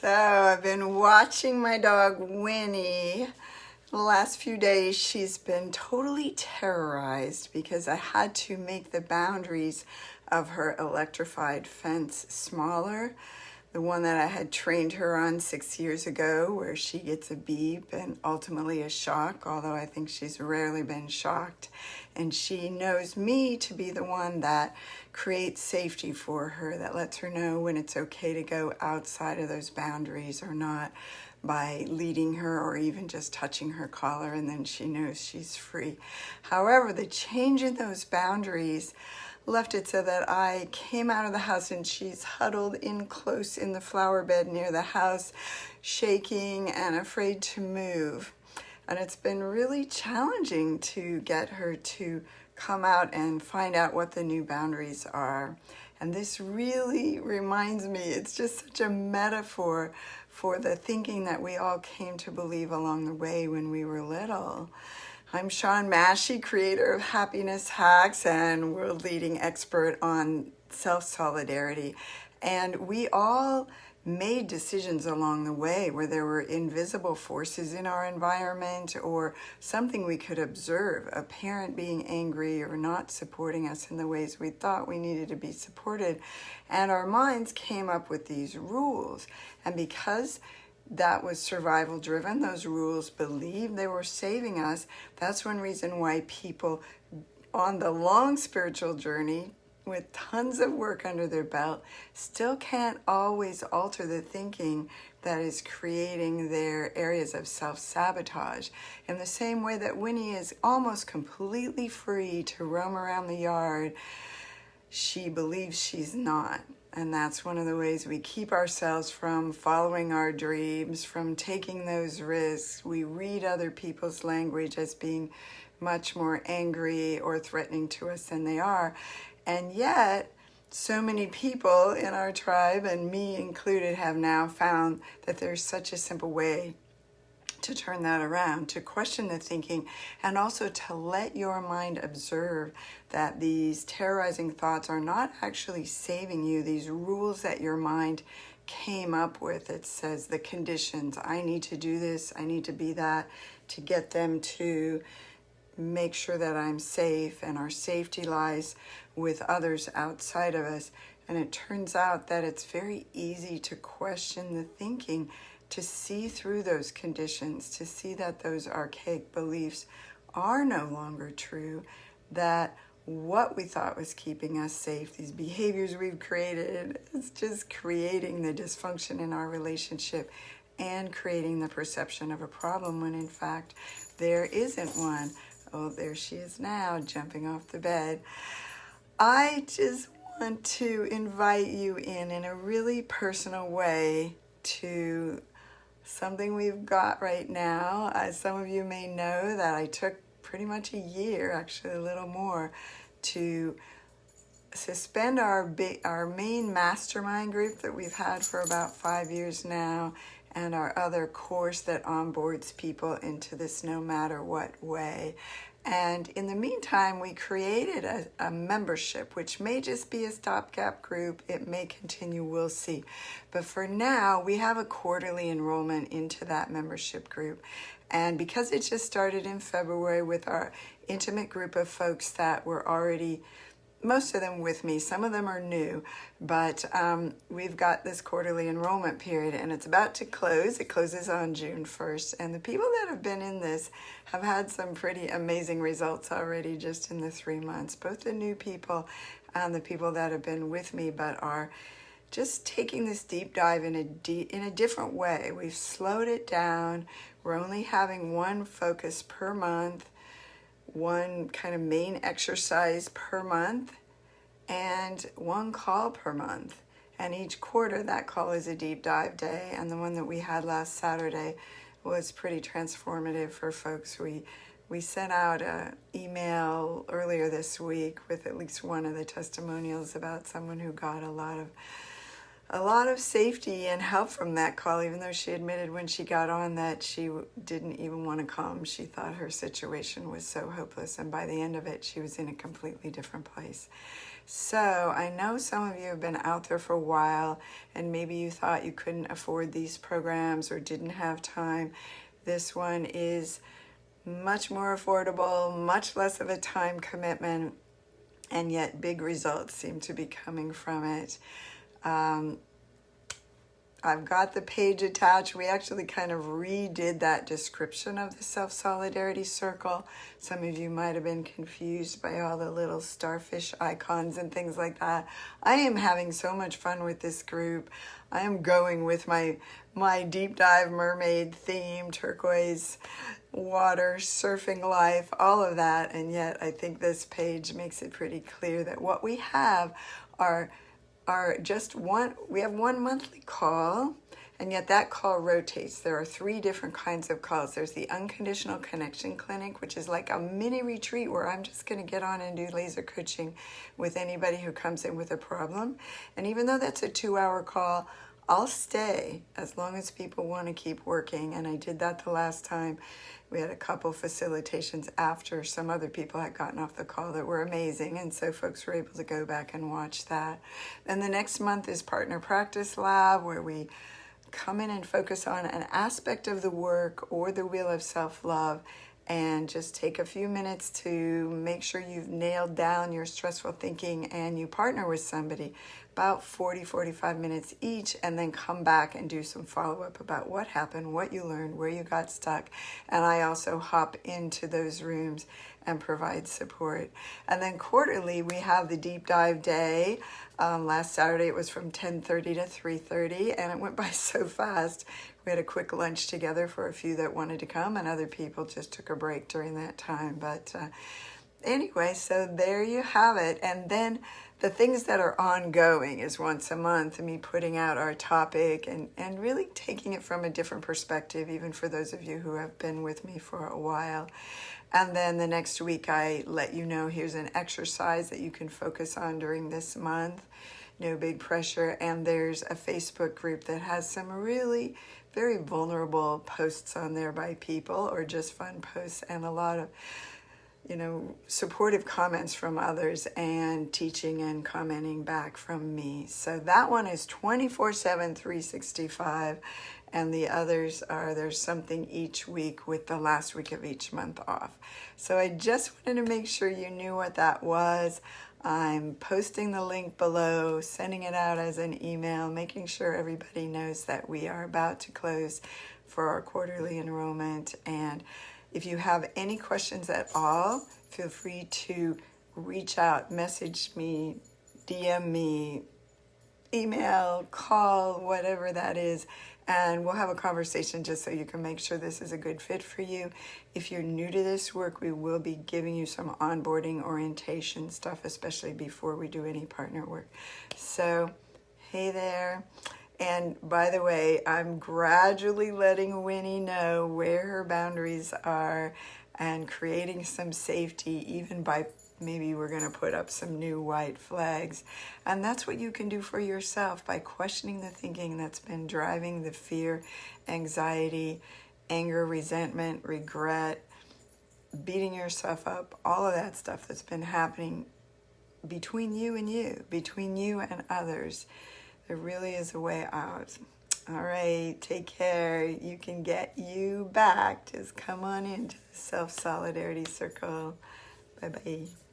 So I've been watching my dog Winnie. The last few days she's been totally terrorized because I had to make the boundaries of her electrified fence smaller. The one that I had trained her on 6 years ago, where she gets a beep and ultimately a shock, although I think she's rarely been shocked. And she knows me to be the one that creates safety for her, that lets her know when it's okay to go outside of those boundaries or not, by leading her or even just touching her collar, and then she knows she's free. However, the change in those boundaries left it so that I came out of the house and she's huddled in close in the flower bed near the house, shaking and afraid to move. And it's been really challenging to get her to come out and find out what the new boundaries are. And this really reminds me, it's just such a metaphor for the thinking that we all came to believe along the way when we were little. I'm Shawn Mashey, creator of Happiness Hacks and world-leading expert on self-solidarity. And we all made decisions along the way where there were invisible forces in our environment or something we could observe, a parent being angry or not supporting us in the ways we thought we needed to be supported. And our minds came up with these rules. And because that was survival driven, those rules believed they were saving us, that's one reason why people on the long spiritual journey with tons of work under their belt still can't always alter the thinking that is creating their areas of self-sabotage. In the same way that Winnie is almost completely free to roam around the yard, she believes she's not. And that's one of the ways we keep ourselves from following our dreams, from taking those risks. We read other people's language as being much more angry or threatening to us than they are. And yet, so many people in our tribe, and me included, have now found that there's such a simple way to turn that around, to question the thinking, and also to let your mind observe that these terrorizing thoughts are not actually saving you. These rules that your mind came up with, it says the conditions, I need to do this, I need to be that, to get them to make sure that I'm safe, and our safety lies with others outside of us. And it turns out that it's very easy to question the thinking, to see through those conditions, to see that those archaic beliefs are no longer true, that what we thought was keeping us safe, these behaviors we've created, is just creating the dysfunction in our relationship and creating the perception of a problem when in fact there isn't one. Oh, there she is now, jumping off the bed. I just want to invite you in a really personal way to something we've got right now. As some of you may know, that I took pretty much a year, actually a little more, to suspend our main mastermind group that we've had for about 5 years now, and our other course that onboards people into this no matter what way. And in the meantime, we created a membership, which may just be a stopgap group. It may continue, we'll see. But for now, we have a quarterly enrollment into that membership group. And because it just started in February with our intimate group of folks that were already, most of them with me, some of them are new, but we've got this quarterly enrollment period and it's about to close. It closes on June 1st, and the people that have been in this have had some pretty amazing results already just in the 3 months, both the new people and the people that have been with me but are just taking this deep dive in a different way. We've slowed it down. We're only having one focus per month, one kind of main exercise per month, and one call per month. And each quarter, that call is a deep dive day. And the one that we had last Saturday was pretty transformative for folks. We sent out an email earlier this week with at least one of the testimonials about someone who got a lot a lot of safety and help from that call, even though she admitted when she got on that she didn't even want to come. She thought her situation was so hopeless, and by the end of it, she was in a completely different place. So I know some of you have been out there for a while, and maybe you thought you couldn't afford these programs or didn't have time. This one is much more affordable, much less of a time commitment, and yet big results seem to be coming from it. I've got the page attached. We actually kind of redid that description of the Self-Solidarity Circle. Some of you might have been confused by all the little starfish icons and things like that. I am having so much fun with this group. I am going with my deep dive mermaid theme, turquoise water, surfing life, all of that. And yet I think this page makes it pretty clear that what we have are just we have one monthly call, and yet that call rotates. There are 3 different kinds of calls. There's the Unconditional Connection Clinic, which is like a mini retreat where I'm just going to get on and do laser coaching with anybody who comes in with a problem. And even though that's a 2-hour call, I'll stay as long as people want to keep working. And I did that the last time. We had a couple facilitations after some other people had gotten off the call that were amazing, and so folks were able to go back and watch that. Then the next month is Partner Practice Lab, where we come in and focus on an aspect of the work or the wheel of self-love, and just take a few minutes to make sure you've nailed down your stressful thinking, and you partner with somebody about 40-45 minutes each, and then come back and do some follow-up about what happened, what you learned, where you got stuck. And I also hop into those rooms and provide support. And then quarterly we have the deep dive day. Last Saturday it was from 10:30 to 3:30, and it went by so fast. We had a quick lunch together for a few that wanted to come, and other people just took a break during that time. But anyway, so there you have it. And then the things that are ongoing is once a month, me putting out our topic and really taking it from a different perspective, even for those of you who have been with me for a while. And then the next week I let you know here's an exercise that you can focus on during this month. No big pressure. And there's a Facebook group that has some really very vulnerable posts on there by people, or just fun posts, and a lot of supportive comments from others, and teaching and commenting back from me. So that one is 24/7, 365, and the others are, there's something each week with the last week of each month off. So I just wanted to make sure you knew what that was. I'm posting the link below, sending it out as an email, making sure everybody knows that we are about to close for our quarterly enrollment. And if you have any questions at all, feel free to reach out, message me, DM me, email, call, whatever that is, and we'll have a conversation just so you can make sure this is a good fit for you. If you're new to this work, we will be giving you some onboarding orientation stuff, especially before we do any partner work. So, hey there. And by the way, I'm gradually letting Winnie know where her boundaries are and creating some safety, even by maybe we're going to put up some new white flags. And that's what you can do for yourself by questioning the thinking that's been driving the fear, anxiety, anger, resentment, regret, beating yourself up, all of that stuff that's been happening between you and you, between you and others. There really is a way out. All right, take care. You can get you back. Just come on into the Self-Solidarity Circle. Bye-bye.